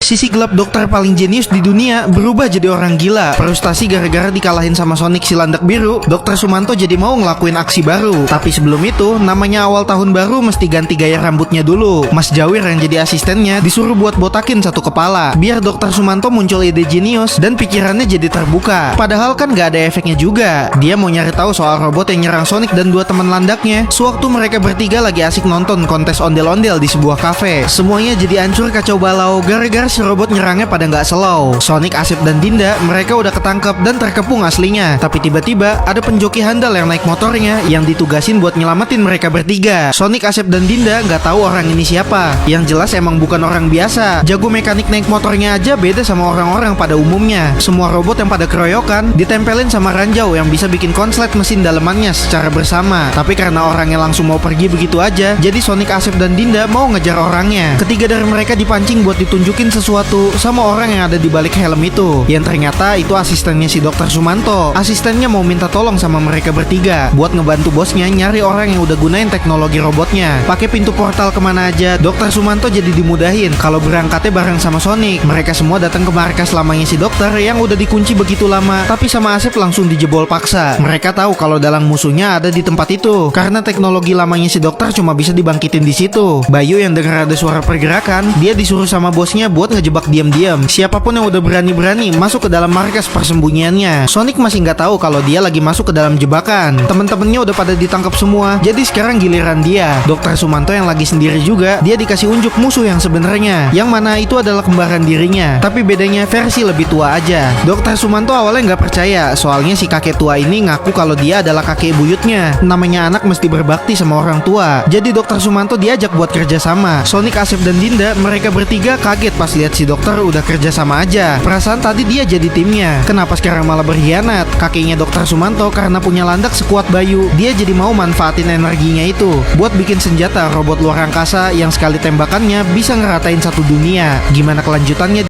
Sisi gelap dokter paling jenius di dunia berubah jadi orang gila. Frustasi gara-gara dikalahin sama Sonic si landak biru, Dokter Sumanto jadi mau ngelakuin aksi baru. Tapi sebelum itu, namanya awal tahun baru mesti ganti gaya rambutnya dulu. Mas Jawir yang jadi asistennya disuruh buat botakin satu kepala, biar Dokter Sumanto muncul ide jenius dan pikirannya jadi terbuka. Padahal kan gak ada efeknya juga. Dia mau nyari tahu soal robot yang nyerang Sonic dan dua teman landaknya sewaktu mereka bertiga lagi asik nonton kontes ondel-ondel di sebuah kafe. Semuanya jadi hancur kacau balau gara-gara si robot nyerangnya pada nggak slow. Sonic, Asep, dan Dinda mereka udah ketangkep dan terkepung aslinya. Tapi tiba-tiba ada penjoki handal yang naik motornya yang ditugasin buat nyelamatin mereka bertiga. Sonic, Asep, dan Dinda nggak tahu orang ini siapa. Yang jelas emang bukan orang biasa. Jago mekanik naik motornya aja beda sama orang-orang pada umumnya. Semua robot yang pada keroyokan ditempelin sama ranjau yang bisa bikin konslet mesin dalemannya secara bersama. Tapi karena orangnya langsung mau pergi begitu aja, jadi Sonic, Asep, dan Dinda mau ngejar orangnya. Ketiga dari mereka dipancing buat ditunjukin sesuatu sama orang yang ada di balik helm itu, yang ternyata itu asistennya si Dokter Sumanto. Asistennya mau minta tolong sama mereka bertiga buat ngebantu bosnya nyari orang yang udah gunain teknologi robotnya. Pakai pintu portal kemana aja, Dokter Sumanto jadi dimudahin kalau berangkatnya bareng sama Sonic. Mereka semua datang ke markas lamanya si dokter yang udah dikunci begitu lama, tapi sama Asep langsung dijebol paksa. Mereka tahu kalau dalang musuhnya ada di tempat itu karena teknologi lamanya si dokter cuma bisa dibangkitin di situ. Bayu yang dengar ada suara pergerakan, dia disuruh sama bosnya buat ngejebak diam-diam siapapun yang udah berani-berani masuk ke dalam markas persembunyiannya. Sonic masih nggak tahu kalau dia lagi masuk ke dalam jebakan. Temen-temennya udah pada ditangkap semua, jadi sekarang giliran dia. Dokter Sumanto yang lagi sendiri juga, dia dikasih unjuk musuh yang sebenarnya, yang mana itu adalah kembaran dirinya, tapi bedanya versi lebih tua aja. Dokter Sumanto awalnya nggak percaya, soalnya si kakek tua ini ngaku kalau dia adalah kakek buyutnya. Namanya anak mesti berbakti sama orang tua. Jadi Dokter Sumanto diajak buat kerja sama. Sonic, Asep, dan Dinda mereka bertiga kaget pas lihat si dokter udah kerja sama aja. Perasaan tadi dia jadi timnya, kenapa sekarang malah berkhianat? Kakeknya Dokter Sumanto karena punya landak sekuat Bayu, dia jadi mau manfaatin energinya itu buat bikin senjata robot luar angkasa yang sekali tembakannya bisa ngeratain satu dunia. Gimana kelanjutannya?